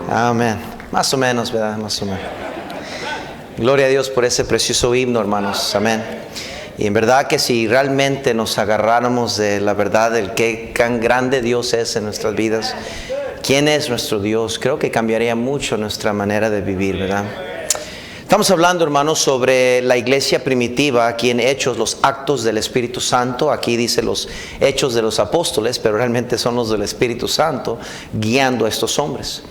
Amén. Más o menos, ¿verdad? Más o menos. Gloria a Dios por ese precioso himno, hermanos. Amén. Y en verdad que si realmente nos agarráramos de la verdad del qué tan grande Dios es en nuestras vidas, quién es nuestro Dios, creo que cambiaría mucho nuestra manera de vivir, ¿verdad? Estamos hablando, hermanos, sobre la iglesia primitiva, aquí en Hechos, los actos del Espíritu Santo. Aquí dice los hechos de los apóstoles, pero realmente son los del Espíritu Santo guiando a estos hombres.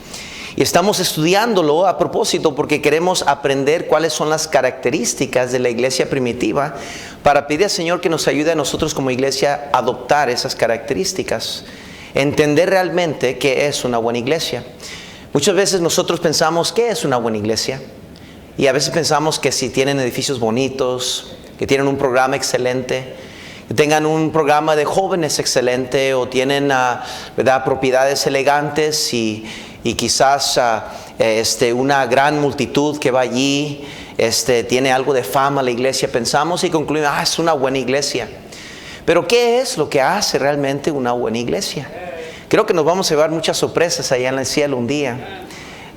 Y estamos estudiándolo a propósito porque queremos aprender cuáles son las características de la iglesia primitiva para pedir al Señor que nos ayude a nosotros como iglesia a adoptar esas características, entender realmente qué es una buena iglesia. Muchas veces nosotros pensamos, ¿qué es una buena iglesia? Y a veces pensamos que si tienen edificios bonitos, que tienen un programa excelente, que tengan un programa de jóvenes excelente, o tienen ¿verdad?, propiedades elegantes y quizás una gran multitud que va allí, tiene algo de fama la iglesia, pensamos y concluimos, es una buena iglesia. Pero ¿qué es lo que hace realmente una buena iglesia? Creo que nos vamos a llevar muchas sorpresas allá en el cielo un día,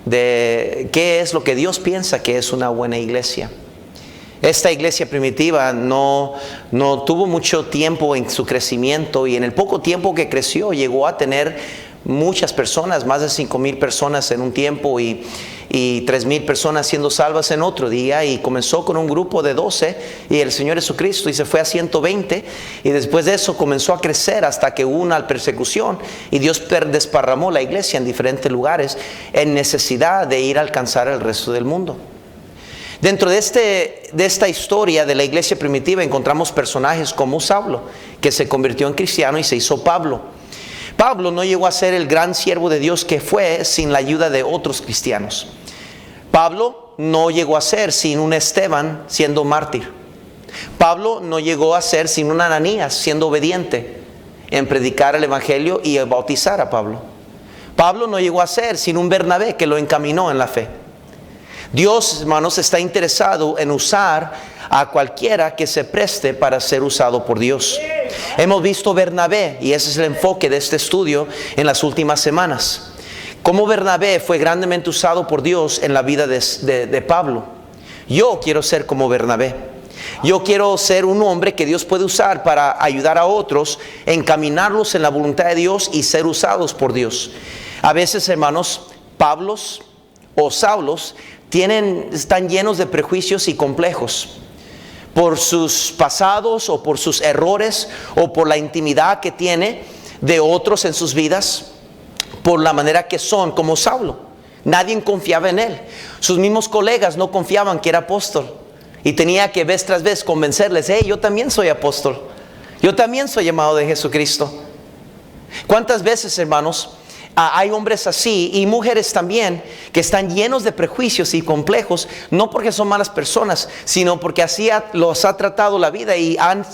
de qué es lo que Dios piensa que es una buena iglesia. Esta iglesia primitiva no tuvo mucho tiempo en su crecimiento, y en el poco tiempo que creció llegó a tener muchas personas, más de 5,000 personas en un tiempo y 3,000 personas siendo salvas en otro día, y comenzó con un grupo de 12 y el Señor Jesucristo, y se fue a 120, y después de eso comenzó a crecer hasta que hubo una persecución y Dios desparramó la iglesia en diferentes lugares en necesidad de ir a alcanzar al resto del mundo. Dentro de esta historia de la iglesia primitiva encontramos personajes como Saulo, que se convirtió en cristiano y se hizo Pablo. Pablo no llegó a ser el gran siervo de Dios que fue sin la ayuda de otros cristianos. Pablo no llegó a ser sin un Esteban siendo mártir. Pablo no llegó a ser sin un Ananías siendo obediente en predicar el evangelio y bautizar a Pablo. Pablo no llegó a ser sin un Bernabé que lo encaminó en la fe. Dios, hermanos, está interesado en usar a cualquiera que se preste para ser usado por Dios. Hemos visto Bernabé, y ese es el enfoque de este estudio en las últimas semanas. Cómo Bernabé fue grandemente usado por Dios en la vida de Pablo. Yo quiero ser como Bernabé. Yo quiero ser un hombre que Dios puede usar para ayudar a otros, encaminarlos en la voluntad de Dios y ser usados por Dios. A veces, hermanos, Pablos o Saulos están llenos de prejuicios y complejos por sus pasados o por sus errores o por la intimidad que tiene de otros en sus vidas, por la manera que son, como Saulo. Nadie confiaba en él. Sus mismos colegas no confiaban que era apóstol, y tenía que vez tras vez convencerles, yo también soy apóstol, yo también soy llamado de Jesucristo. ¿Cuántas veces, hermanos, hay hombres así y mujeres también que están llenos de prejuicios y complejos, no porque son malas personas, sino porque así los ha tratado la vida y han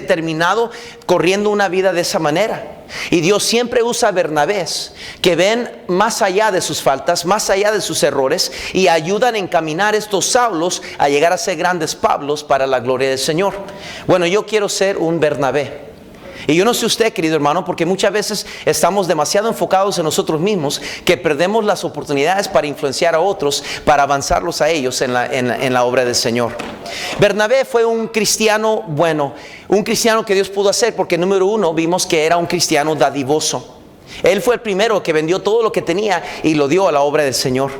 terminado corriendo una vida de esa manera? Y Dios siempre usa Bernabés que ven más allá de sus faltas, más allá de sus errores, y ayudan a encaminar estos Saulos a llegar a ser grandes Pablos para la gloria del Señor. Bueno, yo quiero ser un Bernabé. Y yo no sé usted, querido hermano, porque muchas veces estamos demasiado enfocados en nosotros mismos que perdemos las oportunidades para influenciar a otros, para avanzarlos a ellos en la obra del Señor. Bernabé fue un cristiano bueno, un cristiano que Dios pudo hacer, porque número uno, vimos que era un cristiano dadivoso. Él fue el primero que vendió todo lo que tenía y lo dio a la obra del Señor.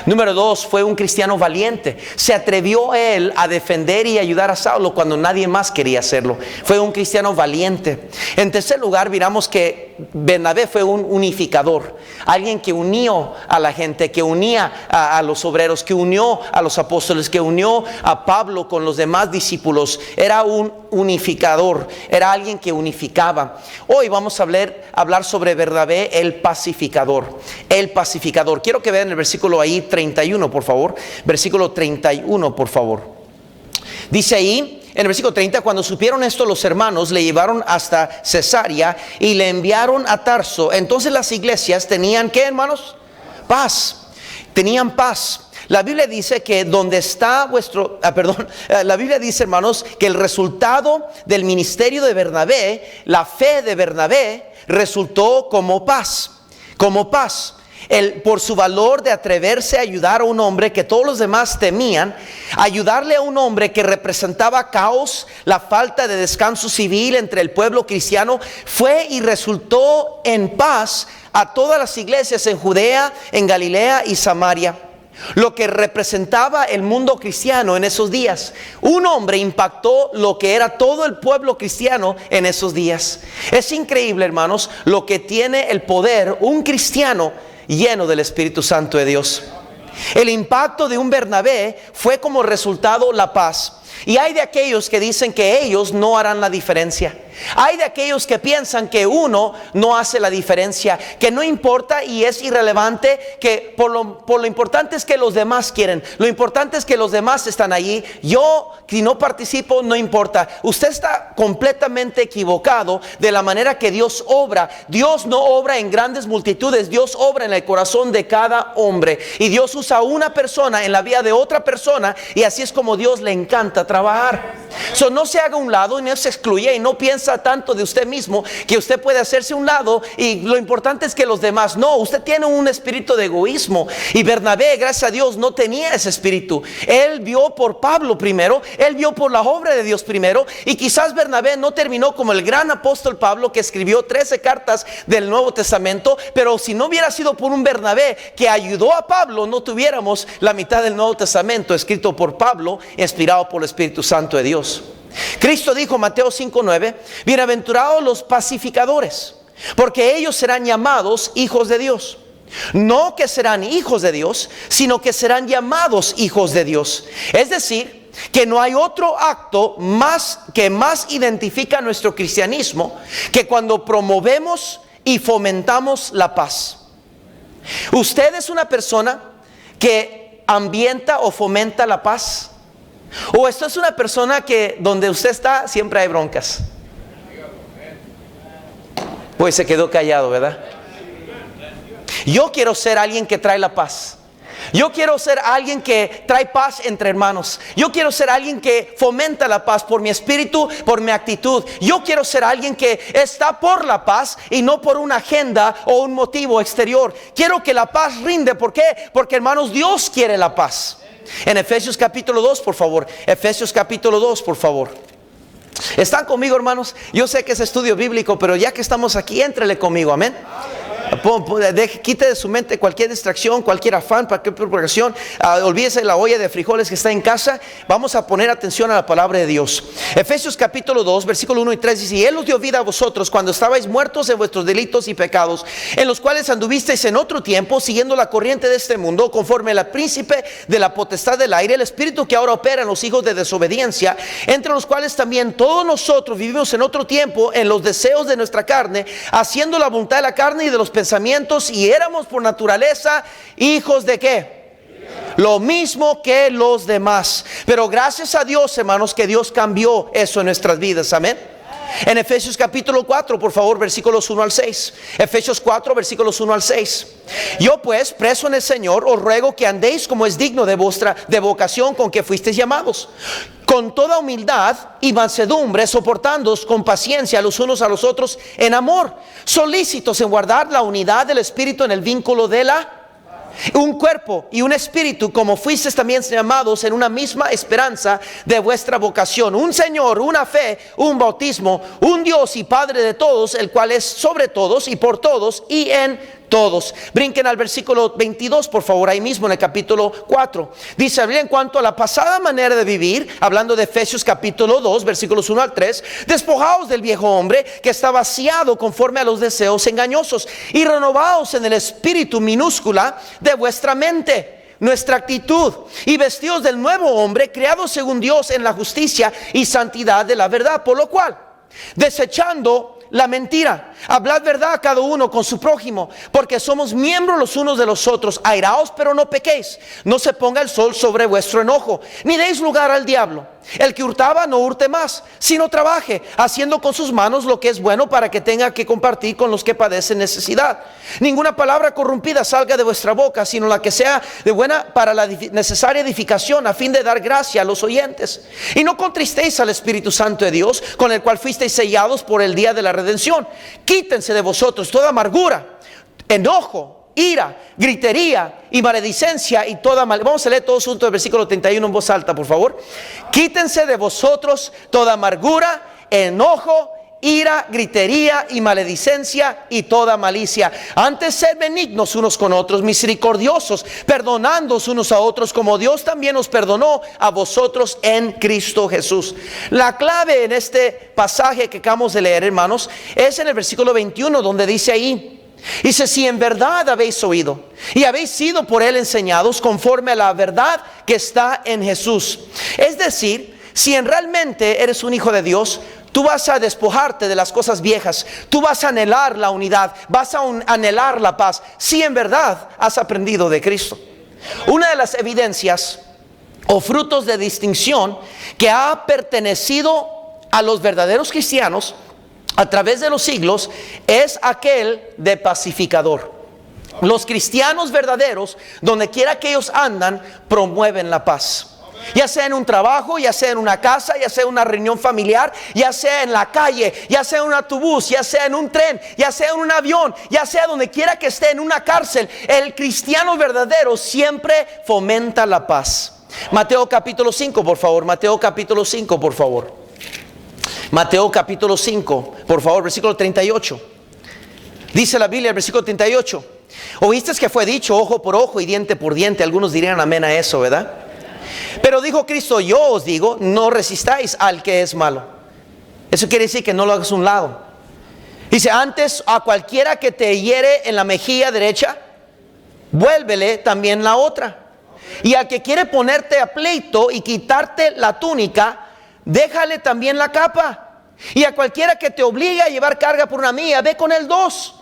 Número dos, fue un cristiano valiente. Se atrevió él a defender y ayudar a Saulo cuando nadie más quería hacerlo. Fue un cristiano valiente. En tercer lugar, miramos que Bernabé fue un unificador. Alguien que unió a la gente, que unía a los obreros, que unió a los apóstoles, que unió a Pablo con los demás discípulos. Era un unificador, era alguien que unificaba. Hoy vamos a hablar sobre Bernabé, el pacificador. El pacificador. Quiero que vean el versículo ahí 31, por favor. Versículo 31, por favor. Dice ahí, en el versículo 30, cuando supieron esto, los hermanos le llevaron hasta Cesarea y le enviaron a Tarso. Entonces las iglesias tenían, ¿qué, hermanos? Paz. Tenían paz. La Biblia dice que donde está la Biblia dice, hermanos, que el resultado del ministerio de Bernabé, la fe de Bernabé, resultó como paz. Como paz. por su valor de atreverse a ayudar a un hombre que todos los demás temían, ayudarle a un hombre que representaba caos, la falta de descanso civil entre el pueblo cristiano, fue y resultó en paz a todas las iglesias en Judea, en Galilea y Samaria. Lo que representaba el mundo cristiano en esos días. Un hombre impactó lo que era todo el pueblo cristiano en esos días. Es increíble, hermanos, lo que tiene el poder un cristiano lleno del Espíritu Santo de Dios. El impacto de un Bernabé fue como resultado la paz. Y hay de aquellos que dicen que ellos no harán la diferencia. Hay de aquellos que piensan que uno no hace la diferencia, que no importa y es irrelevante, que por lo importante es que los demás quieren, lo importante es que los demás están allí. Yo, si no participo, no importa. Usted está completamente equivocado de la manera que Dios obra. Dios no obra en grandes multitudes, Dios obra en el corazón de cada hombre. Y Dios usa una persona en la vida de otra persona, y así es como Dios le encanta trabajar. No se haga a un lado y no se excluye y no piensa tanto de usted mismo que usted puede hacerse a un lado y lo importante es que los demás. No, usted tiene un espíritu de egoísmo, y Bernabé, gracias a Dios, no tenía ese espíritu. Él vio por Pablo primero, él vio por la obra de Dios primero, y quizás Bernabé no terminó como el gran apóstol Pablo, que escribió 13 cartas del Nuevo Testamento, pero si no hubiera sido por un Bernabé que ayudó a Pablo, no tuviéramos la mitad del Nuevo Testamento escrito por Pablo, inspirado por el Espíritu Santo de Dios. Cristo dijo, Mateo 5:9, bienaventurados los pacificadores, porque ellos serán llamados hijos de Dios. No que serán hijos de Dios, sino que serán llamados hijos de Dios. Es decir, que no hay otro acto que más identifica nuestro cristianismo que cuando promovemos y fomentamos la paz. ¿Usted es una persona que ambienta o fomenta la paz? ¿O esto es una persona que donde usted está siempre hay broncas? Pues se quedó callado, ¿verdad? Yo quiero ser alguien que trae la paz. Yo quiero ser alguien que trae paz entre hermanos. Yo quiero ser alguien que fomenta la paz por mi espíritu, por mi actitud. Yo quiero ser alguien que está por la paz y no por una agenda o un motivo exterior. Quiero que la paz rinde. ¿Por qué? Porque, hermanos, Dios quiere la paz. En Efesios capítulo 2, por favor. Efesios capítulo 2, por favor. ¿Están conmigo, hermanos? Yo sé que es estudio bíblico, pero ya que estamos aquí, éntrele conmigo, amén. Quite de su mente cualquier distracción, cualquier afán, cualquier preocupación. Olvídese la olla de frijoles que está en casa. Vamos a poner atención a la palabra de Dios. Efesios capítulo 2, versículo 1 y 3 dice: y Él os dio vida a vosotros cuando estabais muertos en vuestros delitos y pecados, en los cuales anduvisteis en otro tiempo, siguiendo la corriente de este mundo, conforme al príncipe de la potestad del aire, el espíritu que ahora opera en los hijos de desobediencia, entre los cuales también todos nosotros vivimos en otro tiempo en los deseos de nuestra carne, haciendo la voluntad de la carne y de los pensamientos, y éramos por naturaleza hijos de ¿qué? Lo mismo que los demás. Pero gracias a Dios, hermanos, que Dios cambió eso en nuestras vidas, amén. En Efesios capítulo 4, por favor, versículos 1 al 6. Efesios 4, versículos 1 al 6. Yo pues, preso en el Señor, os ruego que andéis como es digno de vuestra vocación con que fuisteis llamados, con toda humildad y mansedumbre, soportándoos con paciencia los unos a los otros en amor, solícitos en guardar la unidad del Espíritu en el vínculo de un cuerpo y un espíritu, como fuisteis también llamados en una misma esperanza de vuestra vocación, un Señor, una fe, un bautismo, un Dios y Padre de todos, el cual es sobre todos y por todos y en todos. Brinquen al versículo 22, por favor, ahí mismo en el capítulo 4. Dice: en cuanto a la pasada manera de vivir, hablando de Efesios capítulo 2, versículos 1 al 3, despojaos del viejo hombre que está vaciado conforme a los deseos engañosos, y renovaos en el espíritu minúscula de vuestra mente, nuestra actitud, y vestidos del nuevo hombre, creado según Dios en la justicia y santidad de la verdad. Por lo cual, desechando la mentira, hablad verdad a cada uno con su prójimo, porque somos miembros los unos de los otros. Airaos, pero no pequéis. No se ponga el sol sobre vuestro enojo, ni deis lugar al diablo. El que hurtaba, no hurte más, sino trabaje, haciendo con sus manos lo que es bueno, para que tenga que compartir con los que padecen necesidad. Ninguna palabra corrompida salga de vuestra boca, sino la que sea de buena para la necesaria edificación, a fin de dar gracia a los oyentes. Y no contristéis al Espíritu Santo de Dios, con el cual fuisteis sellados por el día de la redención. Quítense de vosotros toda amargura, enojo, ira, gritería y maledicencia y toda mal. Vamos a leer todos juntos el versículo 31 en voz alta, por favor. Quítense de vosotros toda amargura, enojo, ira, gritería y maledicencia y toda malicia. Antes sed benignos unos con otros, misericordiosos, perdonándoos unos a otros, como Dios también os perdonó a vosotros en Cristo Jesús. La clave en este pasaje que acabamos de leer, hermanos, es en el versículo 21, donde dice ahí: dice, si en verdad habéis oído y habéis sido por él enseñados conforme a la verdad que está en Jesús. Es decir, si realmente eres un hijo de Dios, tú vas a despojarte de las cosas viejas. Tú vas a anhelar la unidad, vas a anhelar la paz, si en verdad has aprendido de Cristo. Una de las evidencias o frutos de distinción que ha pertenecido a los verdaderos cristianos a través de los siglos es aquel de pacificador. Los cristianos verdaderos, donde quiera que ellos andan, promueven la paz. Ya sea en un trabajo, ya sea en una casa, ya sea en una reunión familiar, ya sea en la calle, ya sea en un autobús, ya sea en un tren, ya sea en un avión, ya sea donde quiera que esté, en una cárcel, el cristiano verdadero siempre fomenta la paz. Mateo capítulo 5, por favor. Mateo capítulo 5, por favor. Mateo capítulo 5, por favor, versículo 38. Dice la Biblia, el versículo 38: oíste que fue dicho ojo por ojo y diente por diente. Algunos dirían amén a eso, ¿verdad? Pero dijo Cristo, yo os digo, no resistáis al que es malo. Eso quiere decir que no lo hagas a un lado. Dice, antes a cualquiera que te hiere en la mejilla derecha, vuélvele también la otra. Y al que quiere ponerte a pleito y quitarte la túnica, déjale también la capa. Y a cualquiera que te obligue a llevar carga por una milla, ve con él dos.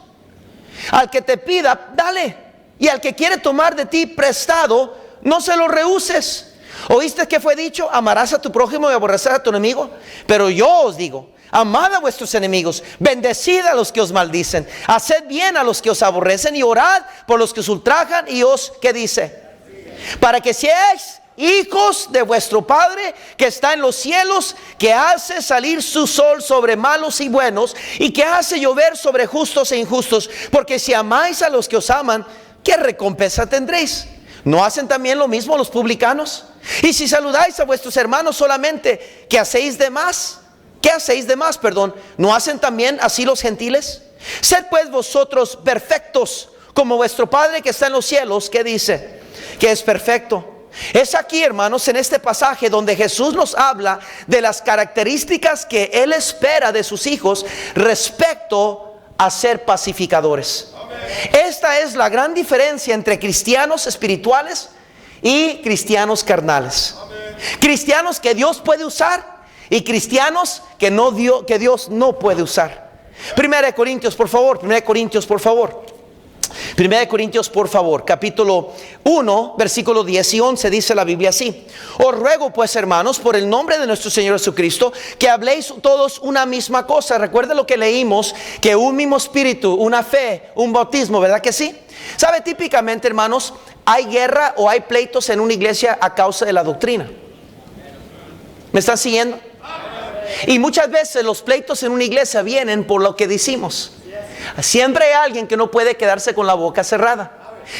Al que te pida, dale. Y al que quiere tomar de ti prestado, no se lo rehuses. ¿Oíste que fue dicho? Amarás a tu prójimo y aborrecerás a tu enemigo. Pero yo os digo, amad a vuestros enemigos, bendecid a los que os maldicen, haced bien a los que os aborrecen y orad por los que os ultrajan y os, ¿qué dice? Para que seáis hijos de vuestro Padre que está en los cielos, que hace salir su sol sobre malos y buenos y que hace llover sobre justos e injustos. Porque si amáis a los que os aman, ¿qué recompensa tendréis? ¿No hacen también lo mismo los publicanos? Y si saludáis a vuestros hermanos solamente, ¿qué hacéis de más? ¿Qué hacéis de más, perdón? ¿No hacen también así los gentiles? Sed pues vosotros perfectos, como vuestro Padre que está en los cielos, ¿qué dice? Que es perfecto. Es aquí, hermanos, en este pasaje donde Jesús nos habla de las características que Él espera de sus hijos respecto a ser pacificadores. Esta es la gran diferencia entre cristianos espirituales y cristianos carnales. Cristianos que Dios puede usar y cristianos que Dios no puede usar. Primera de Corintios, por favor. Primera de Corintios, por favor. Primera de Corintios, por favor, capítulo 1, versículo 10 y 11, dice la Biblia así: os ruego pues, hermanos, por el nombre de nuestro Señor Jesucristo, que habléis todos una misma cosa. Recuerden lo que leímos, que un mismo espíritu, una fe, un bautismo, ¿verdad que sí? ¿Sabe? Típicamente, hermanos, hay guerra o hay pleitos en una iglesia a causa de la doctrina. ¿Me están siguiendo? Y muchas veces los pleitos en una iglesia vienen por lo que decimos. Siempre hay alguien que no puede quedarse con la boca cerrada.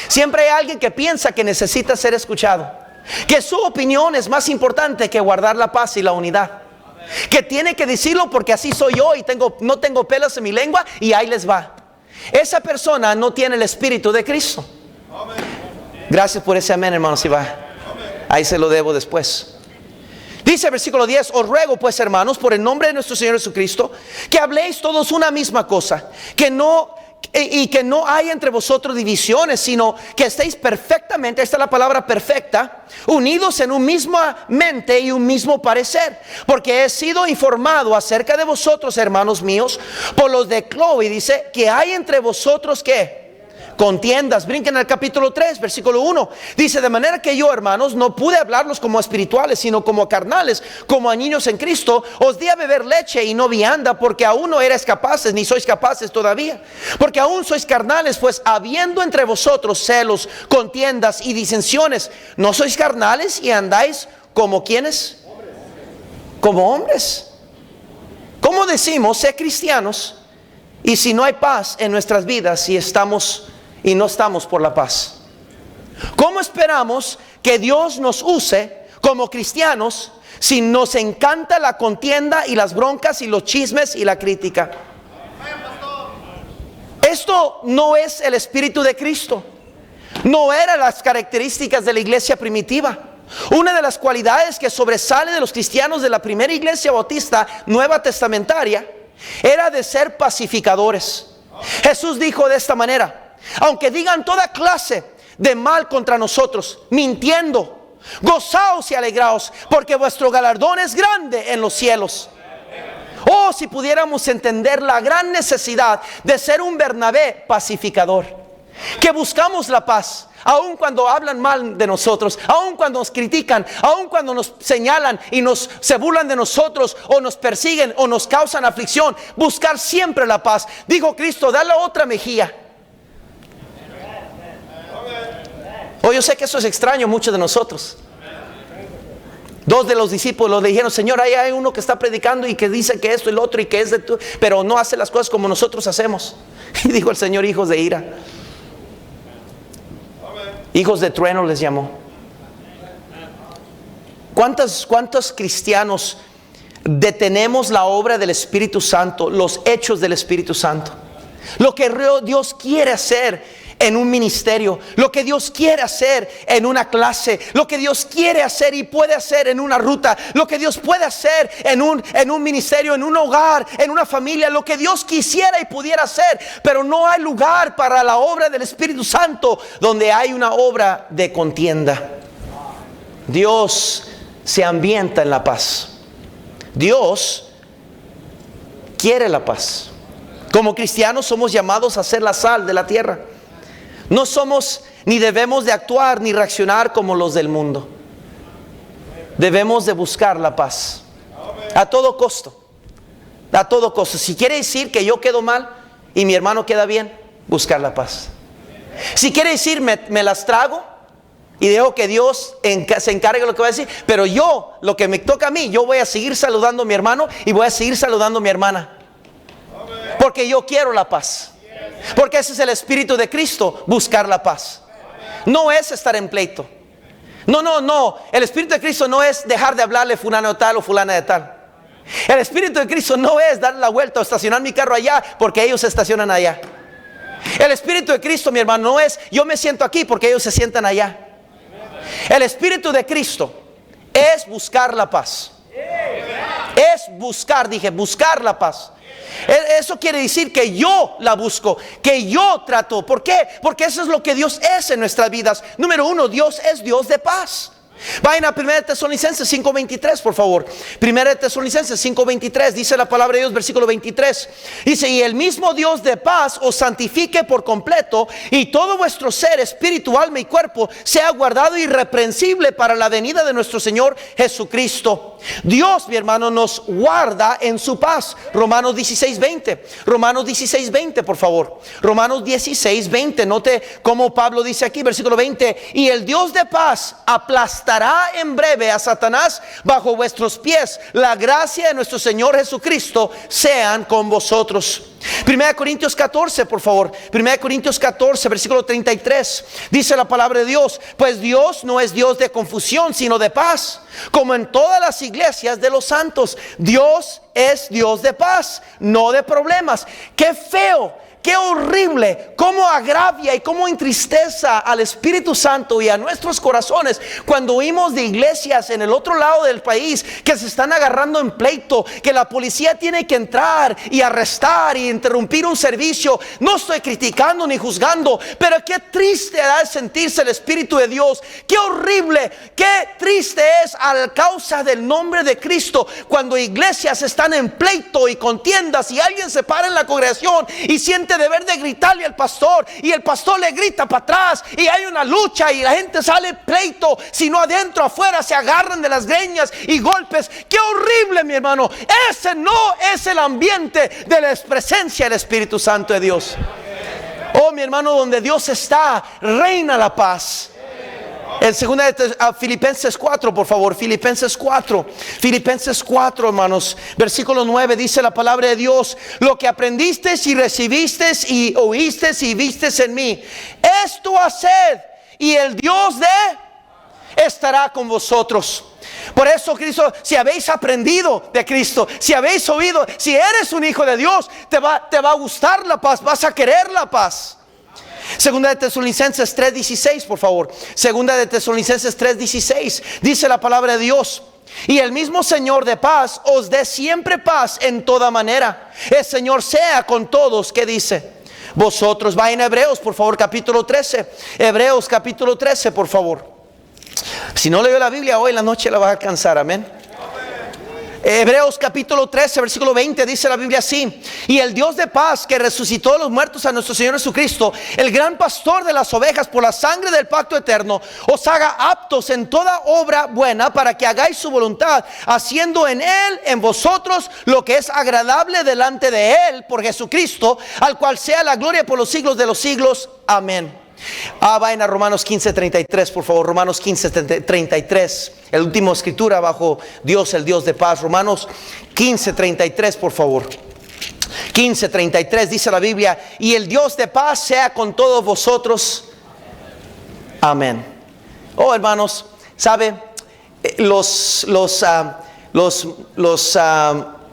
Siempre hay alguien que piensa que necesita ser escuchado, que su opinión es más importante que guardar la paz y la unidad, que tiene que decirlo porque así soy yo y no tengo pelos en mi lengua y ahí les va. Esa persona no tiene el espíritu de Cristo. Gracias por ese amén, hermanos. Si va, ahí se lo debo después. Dice el versículo 10: os ruego pues, hermanos, por el nombre de nuestro Señor Jesucristo, que habléis todos una misma cosa, que no hay entre vosotros divisiones, sino que estéis perfectamente, esta es la palabra perfecta, unidos en una misma mente y un mismo parecer. Porque he sido informado acerca de vosotros, hermanos míos, por los de Chloe, dice, que hay entre vosotros, ¿qué? Contiendas. Brinquen al capítulo 3, versículo 1. Dice: de manera que yo, hermanos, no pude hablarlos como espirituales, sino como carnales, como a niños en Cristo. Os di a beber leche y no vianda, porque aún no erais capaces, ni sois capaces todavía. Porque aún sois carnales, pues habiendo entre vosotros celos, contiendas y disensiones, ¿no sois carnales y andáis como quienes? Como hombres. ¿Cómo decimos ser cristianos y si no hay paz en nuestras vidas y estamos y no estamos por la paz? ¿Cómo esperamos que Dios nos use como cristianos si nos encanta la contienda y las broncas y los chismes y la crítica? Esto no es el espíritu de Cristo. No eran las características de la iglesia primitiva. Una de las cualidades que sobresale de los cristianos de la primera iglesia bautista nueva testamentaria era de ser pacificadores. Jesús dijo de esta manera: aunque digan toda clase de mal contra nosotros, mintiendo, gozaos y alegraos, porque vuestro galardón es grande en los cielos. Oh, si pudiéramos entender la gran necesidad de ser un Bernabé pacificador, que buscamos la paz, aun cuando hablan mal de nosotros, aun cuando nos critican, aun cuando nos señalan y se burlan de nosotros, o nos persiguen o nos causan aflicción. Buscar siempre la paz. Dijo Cristo: da la otra mejilla. Oh, yo sé que eso es extraño a muchos de nosotros. Dos de los discípulos le dijeron: Señor, ahí hay uno que está predicando y que dice que esto y lo otro y que es de tú, pero no hace las cosas como nosotros hacemos. Y dijo el Señor: hijos de ira. Hijos de trueno les llamó. ¿Cuántos cristianos detenemos la obra del Espíritu Santo, los hechos del Espíritu Santo? Lo que Dios quiere hacer en un ministerio, lo que Dios quiere hacer en una clase, lo que Dios quiere hacer y puede hacer en una ruta, lo que Dios puede hacer en un ministerio, en un hogar, en una familia, lo que Dios quisiera y pudiera hacer. Pero no hay lugar para la obra del Espíritu Santo donde hay una obra de contienda. Dios se ambienta en la paz. Dios quiere la paz. Como cristianos somos llamados a ser la sal de la tierra. No somos ni debemos de actuar ni reaccionar como los del mundo. Debemos de buscar la paz a todo costo. A todo costo. Si quiere decir que yo quedo mal y mi hermano queda bien, buscar la paz. Si quiere decir me las trago y dejo que Dios se encargue de lo que va a decir, pero yo, lo que me toca a mí, yo voy a seguir saludando a mi hermano y voy a seguir saludando a mi hermana, porque yo quiero la paz. Porque ese es el espíritu de Cristo, buscar la paz. No es estar en pleito. No. El espíritu de Cristo no es dejar de hablarle fulano de tal o fulana de tal. El espíritu de Cristo no es darle la vuelta o estacionar mi carro allá porque ellos se estacionan allá. El espíritu de Cristo, mi hermano, no es yo me siento aquí porque ellos se sientan allá. El espíritu de Cristo es buscar la paz. Es buscar la paz. Eso quiere decir que yo la busco, que yo trato. ¿Por qué? Porque eso es lo que Dios es en nuestras vidas. Número uno, Dios es Dios de paz. Vayan a 1 Tesalonicenses 5:23, por favor. 1 Tesalonicenses 5:23, dice la palabra de Dios, versículo 23. Dice: y el mismo Dios de paz os santifique por completo, y todo vuestro ser, espíritu, alma y cuerpo sea guardado irreprensible para la venida de nuestro Señor Jesucristo. Dios, mi hermano, nos guarda en su paz. Romanos 16:20. Romanos 16:20, por favor. Romanos 16:20. Note cómo Pablo dice aquí, versículo 20: y el Dios de paz aplastará en breve a Satanás bajo vuestros pies. La gracia de nuestro Señor Jesucristo sean con vosotros. 1 Corintios 14, por favor. 1 Corintios 14, versículo 33. Dice la palabra de Dios: pues Dios no es Dios de confusión, sino de paz, como en todas las iglesias de los santos. Dios es Dios de paz, no de problemas. Qué feo, qué horrible, cómo agravia y cómo entristeza al Espíritu Santo y a nuestros corazones cuando oímos de iglesias en el otro lado del país que se están agarrando en pleito, que la policía tiene que entrar y arrestar y interrumpir un servicio. No estoy criticando ni juzgando, pero qué triste da sentirse el Espíritu de Dios. Qué horrible, qué triste es a causa del nombre de Cristo cuando iglesias están en pleito y contiendas y alguien se para en la congregación y siente deber de gritarle al pastor y el pastor le grita para atrás y hay una lucha y la gente sale pleito, sino adentro, afuera se agarran de las greñas y golpes. Qué horrible, mi hermano. Ese no es el ambiente de la presencia del Espíritu Santo de Dios. Oh, mi hermano, donde Dios está, reina la paz. Filipenses 4, por favor. Filipenses 4. Filipenses 4, hermanos. Versículo 9 dice la palabra de Dios: lo que aprendisteis y recibisteis y oísteis y visteis en mí, esto haced, y el Dios estará con vosotros. Por eso Cristo, si habéis aprendido de Cristo, si habéis oído, si eres un hijo de Dios, te va a gustar la paz, vas a querer la paz. Segunda de Tesalonicenses 3:16, por favor. Segunda de Tesalonicenses 3:16 dice la palabra de Dios: y el mismo Señor de paz os dé siempre paz en toda manera. El Señor sea con todos. ¿Qué dice? Vosotros. Vayan a Hebreos, por favor, capítulo 13. Hebreos capítulo 13, por favor. Si no leo la Biblia hoy en la noche la vas a alcanzar, amén. Hebreos capítulo 13, versículo 20 dice la Biblia así: y el Dios de paz, que resucitó de los muertos a nuestro Señor Jesucristo, el gran pastor de las ovejas, por la sangre del pacto eterno, os haga aptos en toda obra buena, para que hagáis su voluntad, haciendo en Él, en vosotros, lo que es agradable delante de Él, por Jesucristo, al cual sea la gloria por los siglos de los siglos. Amén. Vayan a Romanos 15:33, por favor. Romanos 15:33, el último escritura bajo Dios, el Dios de paz. Romanos 15:33, por favor. 15:33 dice la Biblia: y el Dios de paz sea con todos vosotros. Amén. Oh, hermanos, ¿sabe? Los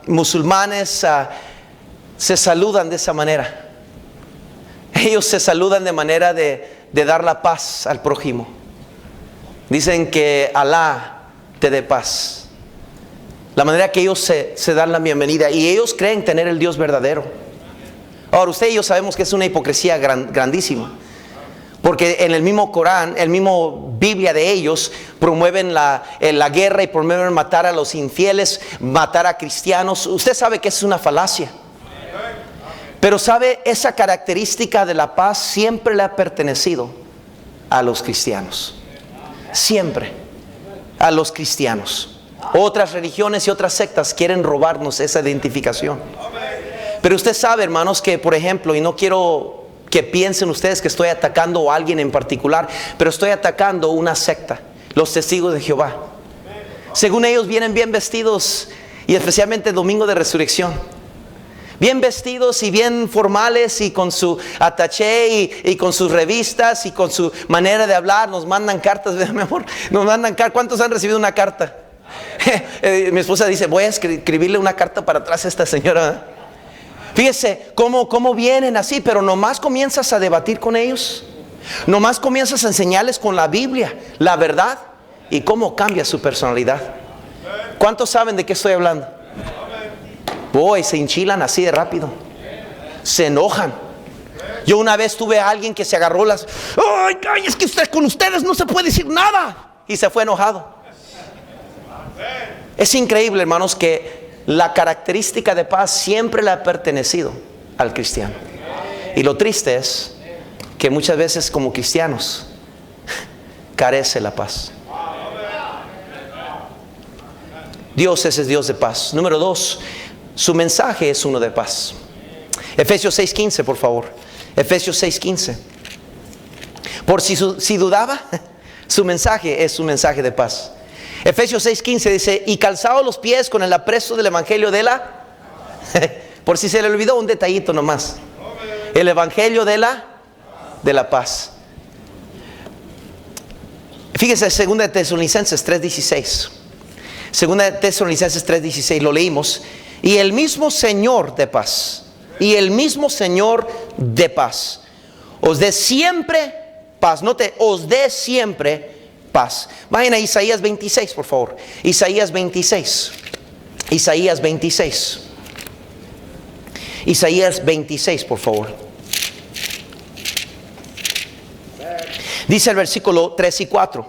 musulmanes se saludan de esa manera. Ellos se saludan de manera de dar la paz al prójimo. Dicen que Alá te dé paz. La manera que ellos se dan la bienvenida, y ellos creen tener el Dios verdadero. Ahora, usted y yo sabemos que es una hipocresía grandísima, porque en el mismo Corán, el mismo Biblia de ellos, promueven la guerra y promueven matar a los infieles, matar a cristianos. Usted sabe que es una falacia. Pero sabe, esa característica de la paz siempre le ha pertenecido a los cristianos. Siempre a los cristianos. Otras religiones y otras sectas quieren robarnos esa identificación. Pero usted sabe, hermanos, que por ejemplo, y no quiero que piensen ustedes que estoy atacando a alguien en particular, pero estoy atacando una secta, los Testigos de Jehová. Según ellos vienen bien vestidos, y especialmente el domingo de resurrección, bien vestidos y bien formales, y con su ataché y con sus revistas y con su manera de hablar. Nos mandan cartas, mi amor, nos mandan cartas. ¿Cuántos han recibido una carta? Mi esposa dice: voy a escribirle una carta para atrás a esta señora. Fíjese cómo vienen así, pero nomás comienzas a debatir con ellos, nomás comienzas a enseñarles con la Biblia la verdad, y cómo cambia su personalidad. ¿Cuántos saben de qué estoy hablando? Se enchilan así de rápido, se enojan. Yo una vez tuve a alguien que se agarró las: ¡ay, es que con ustedes no se puede decir nada! Y se fue enojado. Es increíble, hermanos, que la característica de paz siempre le ha pertenecido al cristiano. Y lo triste es que muchas veces como cristianos carece la paz. Dios es el Dios de paz. Número 2, su mensaje es uno de paz. Efesios 6:15, por favor. Efesios 6:15. Por si dudaba, su mensaje es un mensaje de paz. Efesios 6:15 dice: y calzados los pies con el apresto del evangelio de la por si se le olvidó un detallito nomás, el evangelio de la paz. Fíjese, 2 Tesalonicenses 3:16. 2 Tesalonicenses 3:16, lo leímos: y el mismo Señor de paz, y el mismo Señor de paz os dé siempre paz. Note, os dé siempre paz. Vayan a Isaías 26, por favor. Isaías 26. Isaías 26. Isaías 26, por favor. Dice el versículo 3 y 4: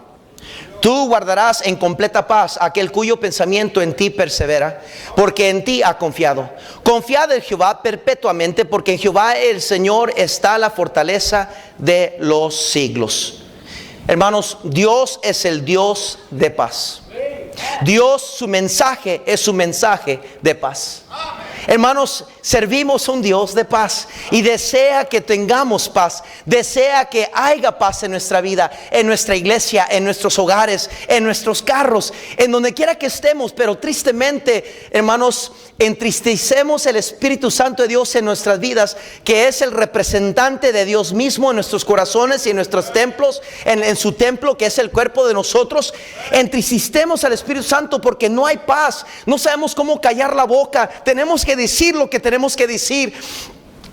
tú guardarás en completa paz aquel cuyo pensamiento en ti persevera, porque en ti ha confiado. Confiad en Jehová perpetuamente, porque en Jehová el Señor está la fortaleza de los siglos. Hermanos, Dios es el Dios de paz. Dios, su mensaje es su mensaje de paz. Hermanos, servimos a un Dios de paz y desea que tengamos paz, desea que haya paz en nuestra vida, en nuestra iglesia, en nuestros hogares, en nuestros carros, en donde quiera que estemos. Pero tristemente, hermanos, entristecemos el Espíritu Santo de Dios en nuestras vidas, que es el representante de Dios mismo en nuestros corazones y en nuestros templos, en su templo, que es el cuerpo de nosotros. Entristecemos al Espíritu Santo porque no hay paz, no sabemos cómo callar la boca. Tenemos que decir lo que tenemos que decir.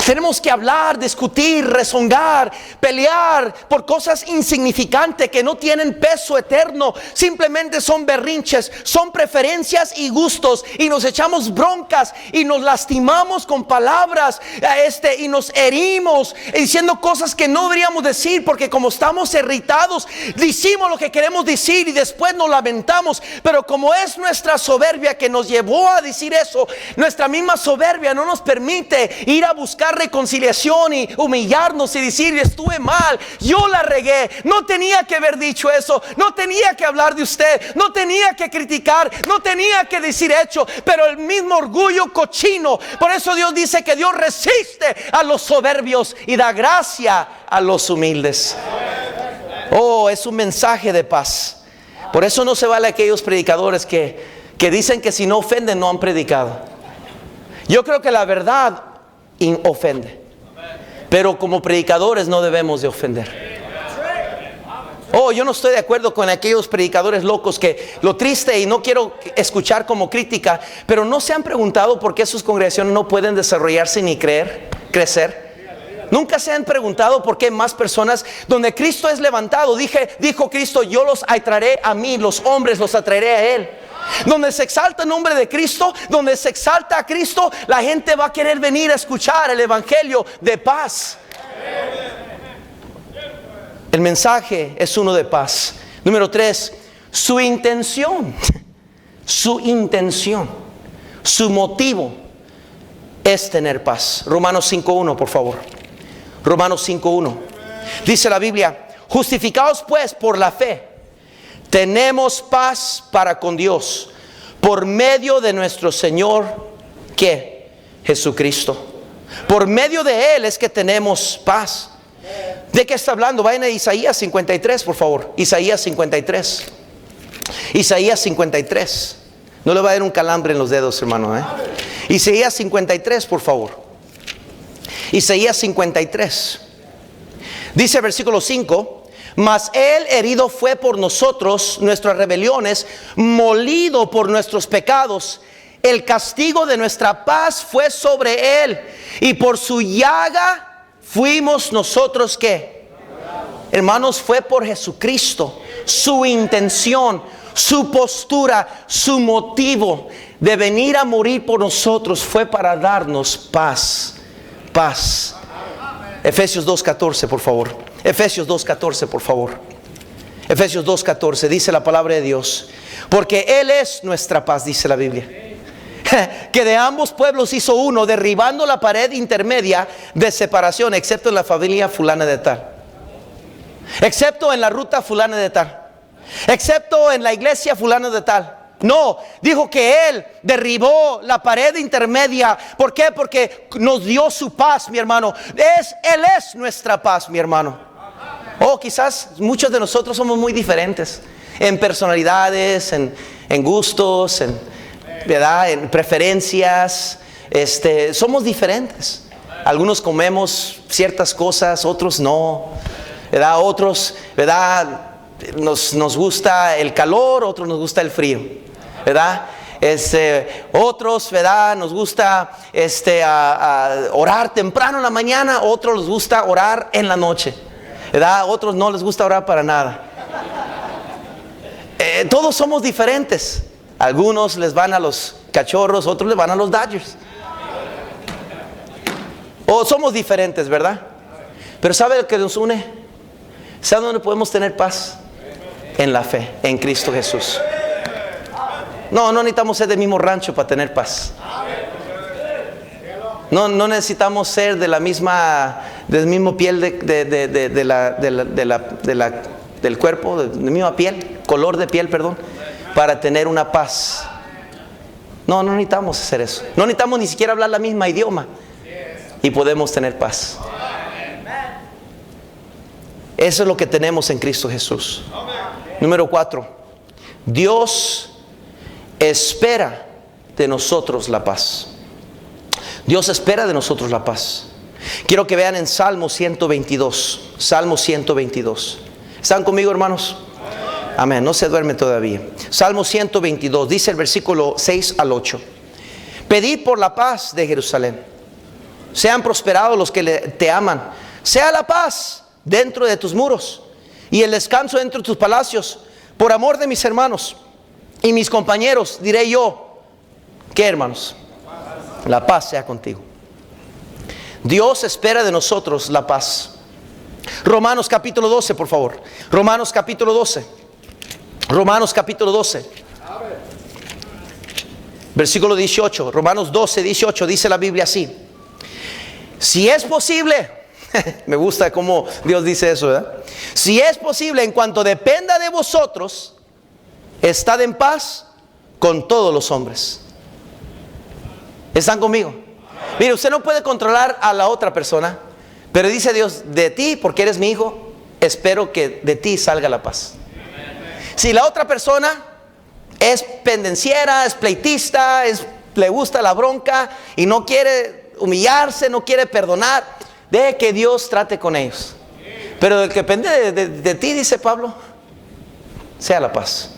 Tenemos que hablar, discutir, rezongar, pelear por cosas insignificantes que no tienen peso eterno. Simplemente son berrinches, son preferencias y gustos, y nos echamos broncas y nos lastimamos con palabras, y nos herimos diciendo cosas que no deberíamos decir, porque como estamos irritados, decimos lo que queremos decir y después nos lamentamos. Pero como es nuestra soberbia que nos llevó a decir eso, nuestra misma soberbia no nos permite ir a buscar reconciliación y humillarnos y decir: estuve mal, yo la regué, no tenía que haber dicho eso, no tenía que hablar de usted, no tenía que criticar, no tenía que decir hecho. Pero el mismo orgullo cochino. Por eso Dios dice que Dios resiste a los soberbios y da gracia a los humildes. Oh, es un mensaje de paz. Por eso no se vale a aquellos predicadores que dicen que si no ofenden no han predicado. Yo creo que la verdad ofende, pero como predicadores no debemos de ofender. Oh, yo no estoy de acuerdo con aquellos predicadores locos que lo triste, y no quiero escuchar como crítica, pero no se han preguntado por qué sus congregaciones no pueden desarrollarse ni crecer. Nunca se han preguntado por qué más personas donde Cristo es levantado. Dijo Cristo: yo los atraeré a mí, los hombres los atraeré a Él. Donde se exalta el nombre de Cristo, donde se exalta a Cristo, la gente va a querer venir a escuchar el evangelio de paz. El mensaje es uno de paz. Número 3, su intención, su motivo es tener paz. Romanos 5:1, por favor. Romanos 5:1. Dice la Biblia: justificados pues por la fe, tenemos paz para con Dios por medio de nuestro Señor, ¿qué? Jesucristo. Por medio de Él es que tenemos paz. ¿De qué está hablando? Vayan a Isaías 53, por favor. Isaías 53. Isaías 53. No le va a dar un calambre en los dedos, hermano, Isaías 53, por favor. Isaías 53. Dice versículo 5: mas Él herido fue por nosotros nuestras rebeliones, molido por nuestros pecados. El castigo de nuestra paz fue sobre Él, y por su llaga fuimos nosotros, ¿qué? Hermanos, fue por Jesucristo. Su intención, su postura, su motivo de venir a morir por nosotros fue para darnos paz. Paz. Efesios 2:14, por favor. Efesios 2:14, por favor. Efesios 2:14 dice la palabra de Dios: porque Él es nuestra paz, dice la Biblia, que de ambos pueblos hizo uno, derribando la pared intermedia de separación, excepto en la familia fulana de tal, excepto en la ruta fulana de tal, excepto en la iglesia fulana de tal. No, dijo que Él derribó la pared intermedia. ¿Por qué? Porque nos dio su paz, mi hermano. Él es nuestra paz, mi hermano. Oh, quizás muchos de nosotros somos muy diferentes en personalidades, en gustos, ¿verdad? En preferencias. Somos diferentes. Algunos comemos ciertas cosas, otros no, ¿verdad? Otros, ¿verdad? Nos gusta el calor, otros nos gusta el frío, ¿verdad? Otros, ¿verdad? Nos gusta a orar temprano en la mañana, otros les gusta orar en la noche, ¿verdad? Otros no les gusta orar para nada. Todos somos diferentes. Algunos les van a los Cachorros, otros les van a los Dodgers. O somos diferentes, ¿verdad? Pero ¿sabe lo que nos une? ¿Sabe dónde podemos tener paz? En la fe, en Cristo Jesús. No necesitamos ser del mismo rancho para tener paz. No necesitamos ser de la misma, del mismo piel del cuerpo, de la misma piel, color de piel, perdón, para tener una paz. No necesitamos hacer eso. No necesitamos ni siquiera hablar la misma idioma. Y podemos tener paz. Eso es lo que tenemos en Cristo Jesús. Número 4. Dios espera de nosotros la paz. Dios espera de nosotros la paz. Quiero que vean en Salmo 122. Salmo 122. ¿Están conmigo, hermanos? Amén. No se duermen todavía. Salmo 122. Dice el versículo 6 al 8. Pedid por la paz de Jerusalén. Sean prosperados los que te aman. Sea la paz dentro de tus muros y el descanso dentro de tus palacios. Por amor de mis hermanos y mis compañeros, diré yo, ¿qué, hermanos? La paz sea contigo. Dios espera de nosotros la paz. Romanos capítulo 12, por favor. Romanos capítulo 12. Romanos capítulo 12. Versículo 18. Romanos 12, 18. Dice la Biblia así. Si es posible, me gusta cómo Dios dice eso, ¿verdad? Si es posible, en cuanto dependa de vosotros, estad en paz con todos los hombres. ¿Están conmigo? Mire, usted no puede controlar a la otra persona, pero dice Dios, de ti, porque eres mi hijo, espero que de ti salga la paz. Si la otra persona es pendenciera, es pleitista, le gusta la bronca y no quiere humillarse, no quiere perdonar, deje que Dios trate con ellos. Pero el que depende de ti, dice Pablo, sea la paz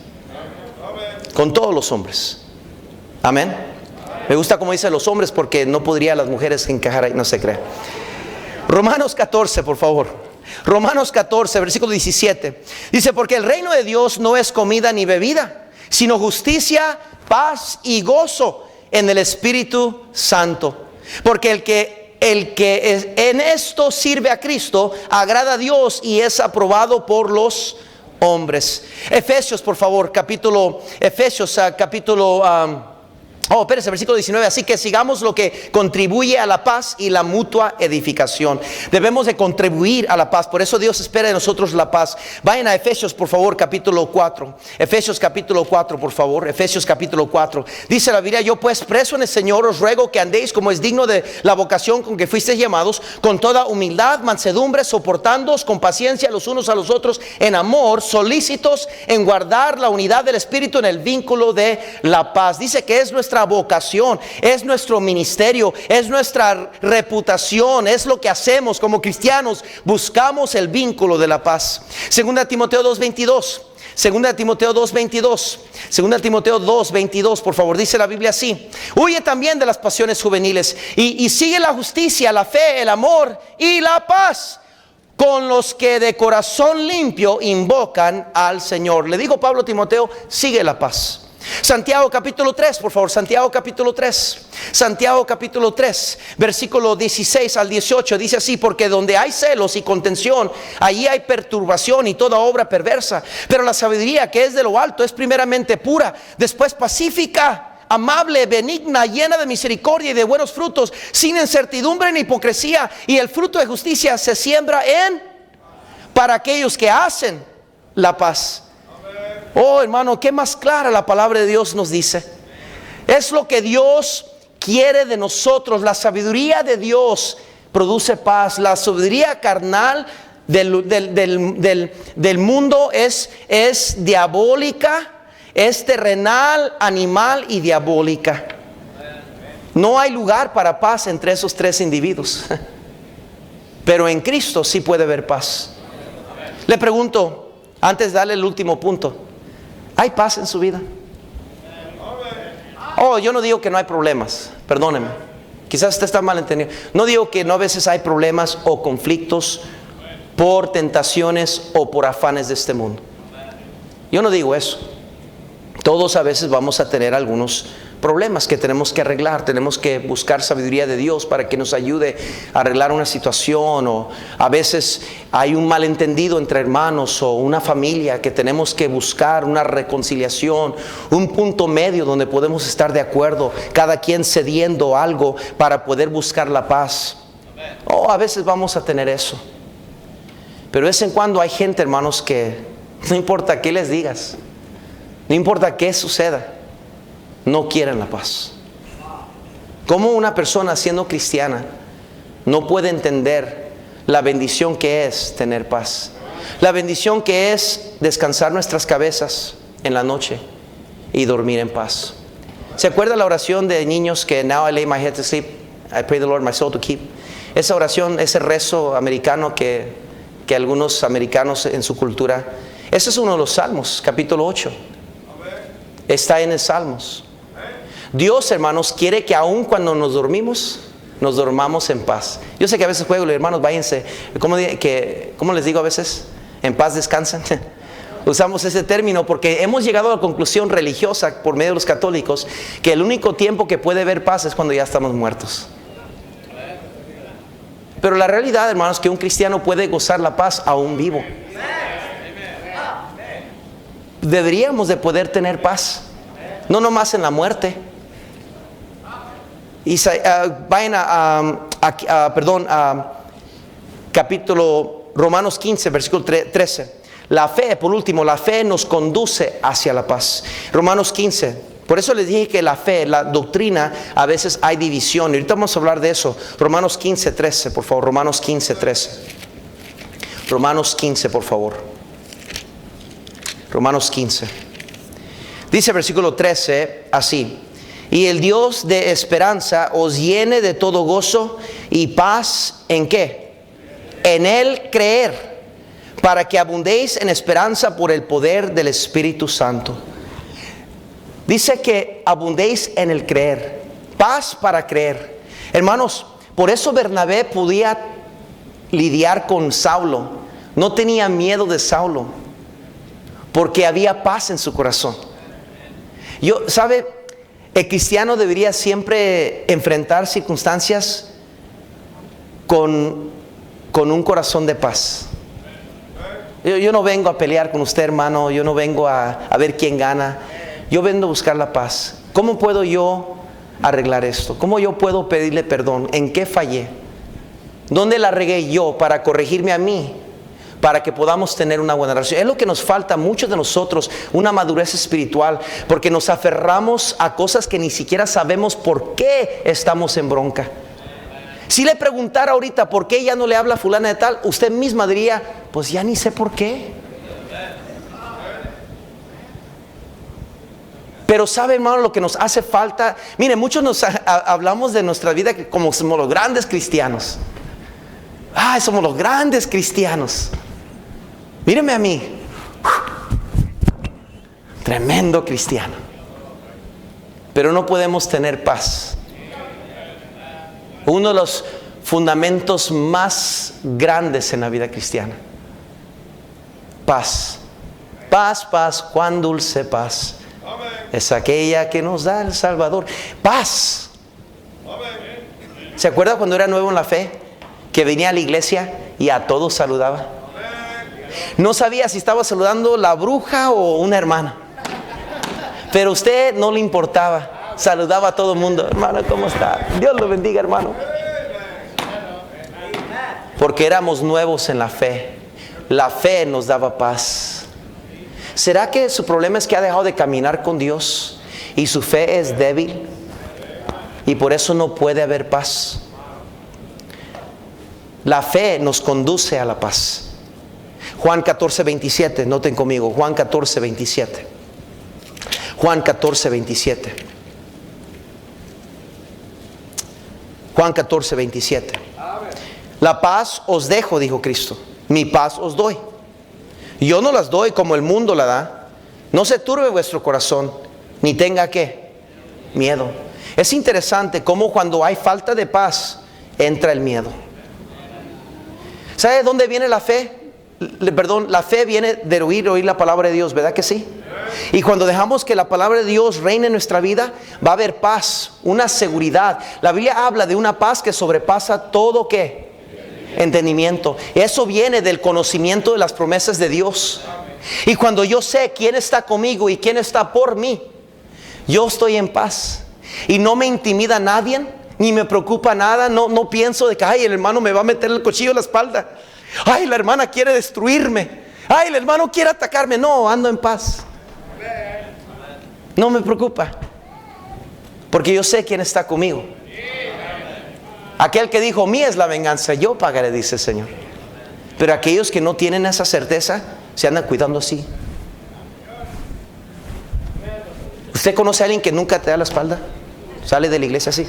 con todos los hombres. Amén. Me gusta como dice los hombres, porque no podría las mujeres encajar ahí, no se crea. Romanos 14, por favor. Romanos 14, versículo 17. Dice, porque el reino de Dios no es comida ni bebida, sino justicia, paz y gozo en el Espíritu Santo. Porque el que en esto sirve a Cristo, agrada a Dios y es aprobado por los hombres. Efesios, por favor, capítulo espérese, versículo 19. Así que sigamos lo que contribuye a la paz y la mutua edificación. Debemos de contribuir a la paz. Por eso Dios espera de nosotros la paz. Vayan a Efesios, por favor, capítulo 4. Efesios capítulo 4, por favor. Efesios capítulo 4. Dice la Biblia, yo pues preso en el Señor os ruego que andéis como es digno de la vocación con que fuisteis llamados, con toda humildad, mansedumbre, soportándoos con paciencia los unos a los otros en amor, solícitos en guardar la unidad del Espíritu en el vínculo de la paz. Dice que es nuestra vocación, es nuestro ministerio, es nuestra reputación, es lo que hacemos como cristianos. Buscamos el vínculo de la paz. Segunda Timoteo 2:22. Segunda Timoteo 2:22. Segunda Timoteo 2:22, por favor. Dice la Biblia así: huye también de las pasiones juveniles y sigue la justicia, la fe, el amor y la paz con los que de corazón limpio invocan al Señor. Le dijo Pablo a Timoteo, sigue la paz. Santiago capítulo 3, por favor. Santiago capítulo 3. Santiago capítulo 3, versículo 16 al 18. Dice así: porque donde hay celos y contención, allí hay perturbación y toda obra perversa. Pero la sabiduría que es de lo alto es primeramente pura, después pacífica, amable, benigna, llena de misericordia y de buenos frutos, sin incertidumbre ni hipocresía. Y el fruto de justicia se siembra para aquellos que hacen la paz. Oh, hermano, qué más clara la palabra de Dios nos dice. Es lo que Dios quiere de nosotros. La sabiduría de Dios produce paz. La sabiduría carnal del mundo es diabólica, es terrenal, animal y diabólica. No hay lugar para paz entre esos tres individuos. Pero en Cristo sí puede haber paz. Le pregunto, antes de darle el último punto, ¿hay paz en su vida? Oh, yo no digo que no hay problemas, perdóneme. Quizás usted está mal entendido. No digo que no a veces hay problemas o conflictos por tentaciones o por afanes de este mundo. Yo no digo eso. Todos a veces vamos a tener algunos problemas que tenemos que arreglar. Tenemos que buscar sabiduría de Dios para que nos ayude a arreglar una situación, o a veces hay un malentendido entre hermanos o una familia que tenemos que buscar una reconciliación, un punto medio donde podemos estar de acuerdo, cada quien cediendo algo para poder buscar la paz. Oh, a veces vamos a tener eso. Pero de vez en cuando hay gente, hermanos, que no importa qué les digas, no importa qué suceda, no quieren la paz. ¿Cómo una persona siendo cristiana no puede entender la bendición que es tener paz? La bendición que es descansar nuestras cabezas en la noche y dormir en paz. ¿Se acuerda la oración de niños que now I lay my head to sleep, I pray the Lord my soul to keep? Esa oración, ese rezo americano que algunos americanos en su cultura, ese es uno de los Salmos, capítulo 8. Está en el Salmos. Dios, hermanos, quiere que aun cuando nos dormimos, nos dormamos en paz. Yo sé que a veces juego, hermanos, váyanse. ¿Cómo les digo a veces? En paz descansan. Usamos ese término porque hemos llegado a la conclusión religiosa por medio de los católicos que el único tiempo que puede haber paz es cuando ya estamos muertos. Pero la realidad, hermanos, es que un cristiano puede gozar la paz aún vivo. Deberíamos de poder tener paz, no nomás en la muerte. Vayan a capítulo Romanos 15, versículo 13. La fe, por último, la fe nos conduce hacia la paz. Romanos 15. Por eso les dije que la fe, la doctrina, a veces hay división. Y ahorita vamos a hablar de eso. Romanos 15, 13, por favor. Romanos 15, 13. Romanos 15, por favor. Romanos 15. Dice versículo 13 así: y el Dios de esperanza os llene de todo gozo y paz, ¿en qué? En Él creer, para que abundéis en esperanza por el poder del Espíritu Santo. Dice que abundéis en el creer. Paz para creer. Hermanos, por eso Bernabé podía lidiar con Saulo. No tenía miedo de Saulo, porque había paz en su corazón. ¿Sabe? El cristiano debería siempre enfrentar circunstancias con un corazón de paz. Yo no vengo a pelear con usted, hermano. Yo no vengo a ver quién gana. Yo vengo a buscar la paz. ¿Cómo puedo yo arreglar esto? ¿Cómo yo puedo pedirle perdón? ¿En qué fallé? ¿Dónde la regué yo para corregirme a mí? Para que podamos tener una buena relación. Es lo que nos falta a muchos de nosotros, una madurez espiritual, porque nos aferramos a cosas que ni siquiera sabemos por qué estamos en bronca. Si le preguntara ahorita por qué ya no le habla fulana de tal, usted misma diría, pues ya ni sé por qué. Pero sabe, hermano, lo que nos hace falta. Mire, muchos hablamos de nuestra vida como somos los grandes cristianos. Somos los grandes cristianos. Míreme a mí, tremendo cristiano. Pero no podemos tener paz. Uno de los fundamentos más grandes en la vida cristiana. Paz. Paz, paz, cuán dulce paz. Es aquella que nos da el Salvador. Paz. ¿Se acuerda cuando era nuevo en la fe? Que venía a la iglesia y a todos saludaba. No sabía si estaba saludando la bruja o una hermana, pero a usted no le importaba. Saludaba a todo el mundo. Hermano, ¿cómo está? Dios lo bendiga, hermano. Porque éramos nuevos en la fe. La fe nos daba paz. ¿Será que su problema es que ha dejado de caminar con Dios y su fe es débil y por eso no puede haber paz? La fe nos conduce a la paz. Juan 14, 27, noten conmigo, Juan 14, 27. Juan 14, 27. Juan 14, 27. La paz os dejo, dijo Cristo. Mi paz os doy. Yo no las doy como el mundo la da. No se turbe vuestro corazón, ni tenga ¿qué? Miedo. Es interesante cómo cuando hay falta de paz, entra el miedo. ¿Sabe de dónde viene la fe? La fe viene de oír la palabra de Dios, ¿verdad que sí? Y cuando dejamos que la palabra de Dios reine en nuestra vida, va a haber paz, una seguridad. La Biblia habla de una paz que sobrepasa todo ¿qué? Entendimiento. Eso viene del conocimiento de las promesas de Dios. Y cuando yo sé quién está conmigo y quién está por mí, yo estoy en paz. Y no me intimida nadie, ni me preocupa nada. No pienso de que el hermano me va a meter el cuchillo en la espalda. La hermana quiere destruirme. El hermano quiere atacarme. No, ando en paz. No me preocupa. porque yo sé quién está conmigo. Aquel que dijo, mía es la venganza, yo pagaré, dice el Señor. Pero aquellos que no tienen esa certeza, se andan cuidando así. ¿Usted conoce a alguien que nunca te da la espalda? Sale de la iglesia así.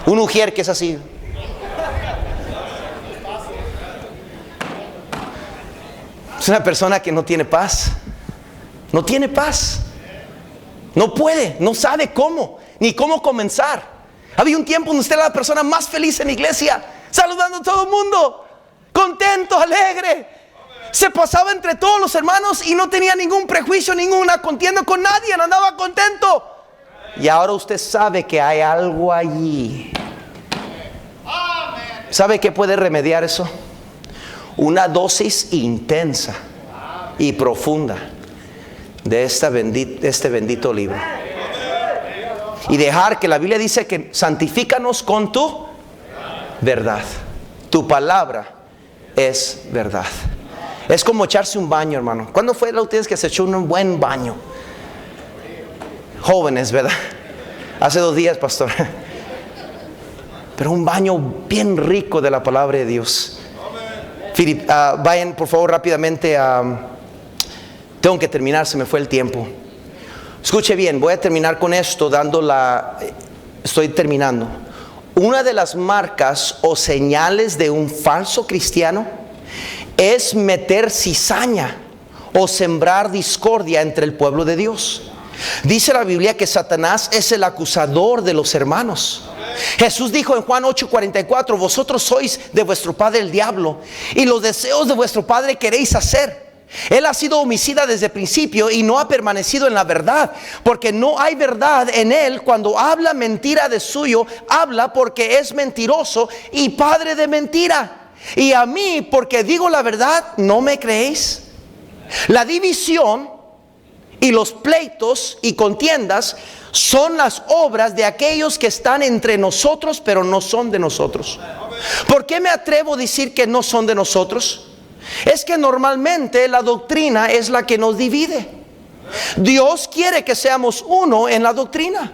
Un ujier que es así. Es una persona que no tiene paz. No tiene paz. No puede, no sabe cómo, ni cómo comenzar. Había un tiempo donde usted era la persona más feliz en la iglesia, saludando a todo el mundo, contento, alegre. Se pasaba entre todos los hermanos y no tenía ningún prejuicio, ninguna contienda con nadie, andaba contento. Y ahora usted sabe que hay algo allí. ¿Sabe qué puede remediar eso? Una dosis intensa y profunda de este bendito libro. Y dejar que la Biblia dice que santifícanos con tu verdad. Tu palabra es verdad. Es como echarse un baño, hermano. ¿Cuándo fue la última vez que se echó un buen baño? Jóvenes, ¿verdad? Hace 2 días, pastor. Pero un baño bien rico de la palabra de Dios. Vayan por favor rápidamente a... Tengo que terminar, se me fue el tiempo. Escuche bien, voy a terminar con esto estoy terminando. Una de las marcas o señales de un falso cristiano es meter cizaña o sembrar discordia entre el pueblo de Dios. Dice la Biblia que Satanás es el acusador de los hermanos. Jesús dijo en Juan 8:44, vosotros sois de vuestro padre el diablo, y los deseos de vuestro padre queréis hacer. Él ha sido homicida desde el principio y no ha permanecido en la verdad, porque no hay verdad en él. Cuando habla mentira de suyo, habla porque es mentiroso y padre de mentira. Y a mí, porque digo la verdad, ¿no me creéis? La división y los pleitos y contiendas son las obras de aquellos que están entre nosotros, pero no son de nosotros. ¿Por qué me atrevo a decir que no son de nosotros? Es que normalmente la doctrina es la que nos divide. Dios quiere que seamos uno en la doctrina.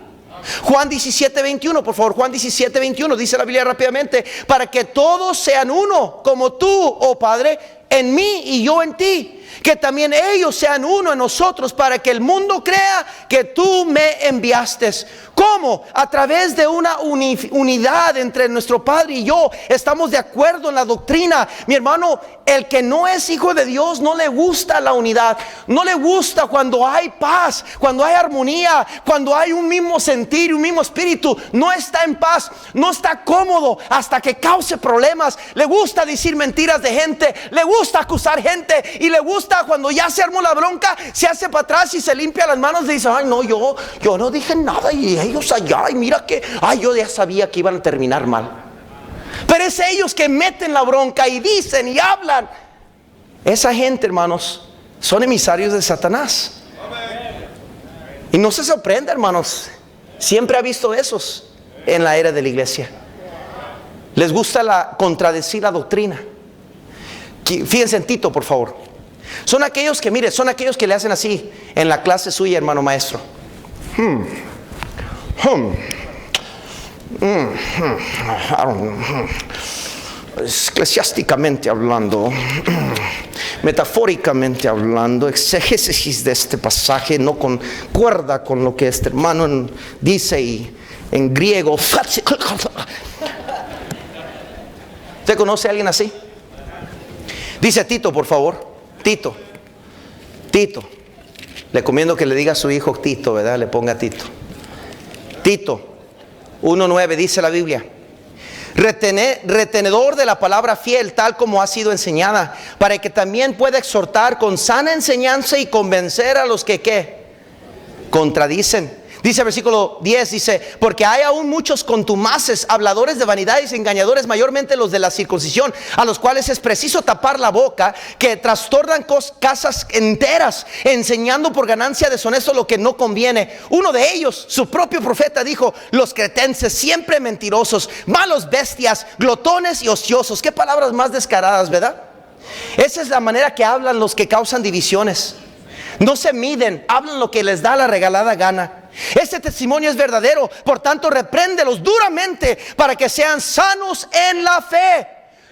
Juan 17:21, por favor. Juan 17:21 dice la Biblia rápidamente: para que todos sean uno, como tú, oh Padre, en mí y yo en ti, que también ellos sean uno en nosotros, para que el mundo crea que tú me enviaste. ¿Cómo? A través de una unidad entre nuestro Padre y yo. Estamos de acuerdo en la doctrina. Mi hermano, el que no es hijo de Dios no le gusta la unidad. No le gusta cuando hay paz, cuando hay armonía, cuando hay un mismo sentir, un mismo espíritu. No está en paz, no está cómodo hasta que cause problemas. Le gusta decir mentiras de gente, le gusta acusar gente, y le gusta cuando ya se armó la bronca, se hace para atrás y se limpia las manos y dice: ay no, yo no dije nada, y ellos allá, y mira que, ay, yo ya sabía que iban a terminar mal. Pero es ellos que meten la bronca y dicen y hablan. Esa gente, hermanos, son emisarios de Satanás. Y no se sorprende, hermanos, siempre ha visto esos en la era de la iglesia. Les gusta contradecir la doctrina. Fíjense en Tito, por favor. Son aquellos que, mire, son aquellos que le hacen así en la clase suya, hermano maestro. Eclesiásticamente hablando, metafóricamente hablando, exégesis de este pasaje no concuerda con lo que este hermano dice, y en griego. ¿Usted conoce a alguien así? Dice Tito, por favor. Tito. Le recomiendo que le diga a su hijo Tito, ¿verdad? Le ponga Tito. Tito 1:9 dice la Biblia: retenedor de la palabra fiel, tal como ha sido enseñada, para que también pueda exhortar con sana enseñanza y convencer a los que ¿qué? Contradicen. Dice el versículo 10, dice: porque hay aún muchos contumaces, habladores de vanidades y engañadores, mayormente los de la circuncisión, a los cuales es preciso tapar la boca, que trastornan casas enteras, enseñando por ganancia deshonesta lo que no conviene. Uno de ellos, su propio profeta, dijo: los cretenses, siempre mentirosos, malos bestias, glotones y ociosos. Qué palabras más descaradas, ¿verdad? Esa es la manera que hablan los que causan divisiones. No se miden, hablan lo que les da la regalada gana. Ese testimonio es verdadero, por tanto repréndelos duramente para que sean sanos en la fe,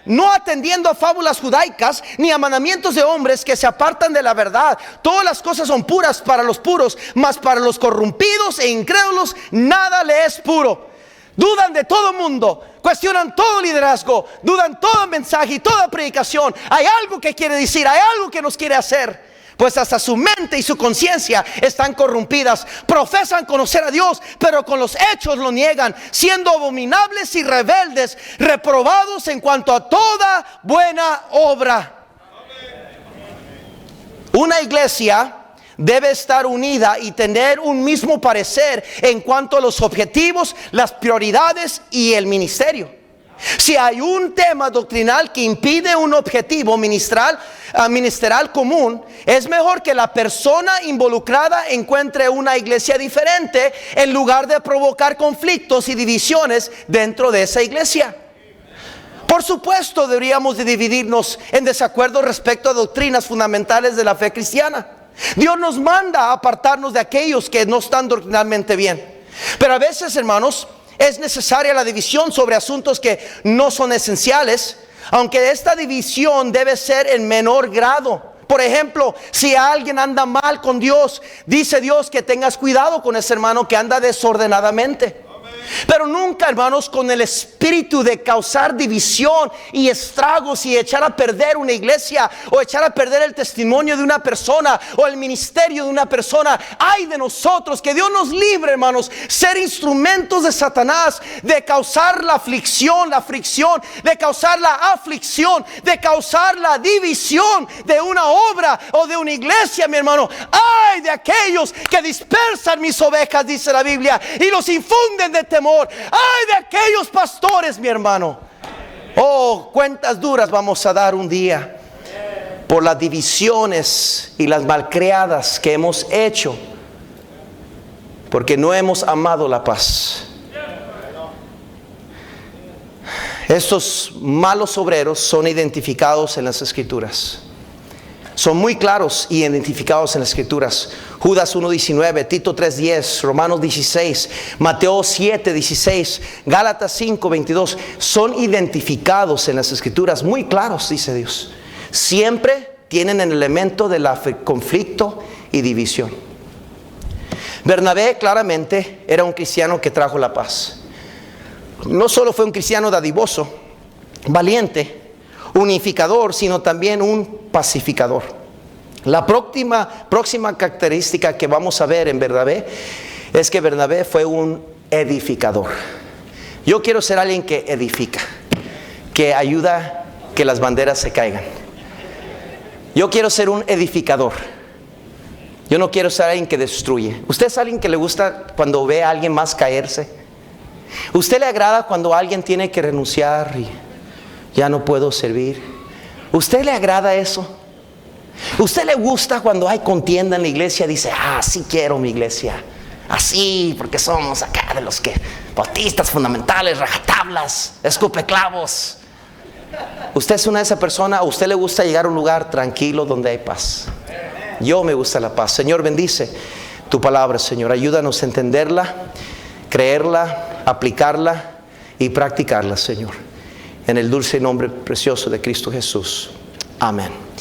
no atendiendo a fábulas judaicas ni a mandamientos de hombres que se apartan de la verdad. Todas las cosas son puras para los puros, mas para los corrompidos e incrédulos nada le es puro. Dudan de todo mundo, cuestionan todo liderazgo, dudan todo mensaje y toda predicación. Hay algo que quiere decir, hay algo que nos quiere hacer, pues hasta su mente y su conciencia están corrompidas. Profesan conocer a Dios, pero con los hechos lo niegan, siendo abominables y rebeldes, reprobados en cuanto a toda buena obra. Una iglesia debe estar unida y tener un mismo parecer en cuanto a los objetivos, las prioridades y el ministerio. Si hay un tema doctrinal que impide un objetivo ministerial común, es mejor que la persona involucrada encuentre una iglesia diferente en lugar de provocar conflictos y divisiones dentro de esa iglesia. Por supuesto, deberíamos de dividirnos en desacuerdo respecto a doctrinas fundamentales de la fe cristiana. Dios nos manda a apartarnos de aquellos que no están doctrinalmente bien. Pero a veces, hermanos, es necesaria la división sobre asuntos que no son esenciales, aunque esta división debe ser en menor grado. Por ejemplo, si alguien anda mal con Dios, dice Dios que tengas cuidado con ese hermano que anda desordenadamente. Pero nunca, hermanos, con el espíritu de causar división y estragos y echar a perder una iglesia o echar a perder el testimonio de una persona o el ministerio de una persona. Ay de nosotros, que Dios nos libre, hermanos, ser instrumentos de Satanás, de causar la aflicción, de causar la aflicción, de causar la división de una obra o de una iglesia, mi hermano. Ay de aquellos que dispersan mis ovejas, dice la Biblia, y los infunden de temor. Ay de aquellos pastores, mi hermano. Oh, cuentas duras vamos a dar un día por las divisiones y las malcriadas que hemos hecho, porque no hemos amado la paz. Estos malos obreros son identificados en las Escrituras. Son muy claros y identificados en las Escrituras. Judas 1:19, Tito 3:10, Romanos 16, Mateo 7:16, Gálatas 5:22. Son identificados en las Escrituras, muy claros, dice Dios. Siempre tienen el elemento del conflicto y división. Bernabé claramente era un cristiano que trajo la paz. No solo fue un cristiano dadivoso, valiente, unificador, sino también un pacificador. La próxima característica que vamos a ver en Bernabé es que Bernabé fue un edificador. Yo quiero ser alguien que edifica, que ayuda que las banderas se caigan. Yo quiero ser un edificador. Yo no quiero ser alguien que destruye. ¿Usted es alguien que le gusta cuando ve a alguien más caerse? ¿Usted le agrada cuando alguien tiene que renunciar y ya no puedo servir? ¿Usted le agrada eso? ¿Usted le gusta cuando hay contienda en la iglesia? Dice, sí quiero mi iglesia así, porque somos acá de los que bautistas fundamentales, rajatablas, escupe clavos. ¿Usted es una de esas personas? ¿A usted le gusta llegar a un lugar tranquilo donde hay paz? Yo me gusta la paz. Señor, bendice tu palabra, Señor. Ayúdanos a entenderla, creerla, aplicarla y practicarla, Señor. En el dulce nombre precioso de Cristo Jesús. Amén.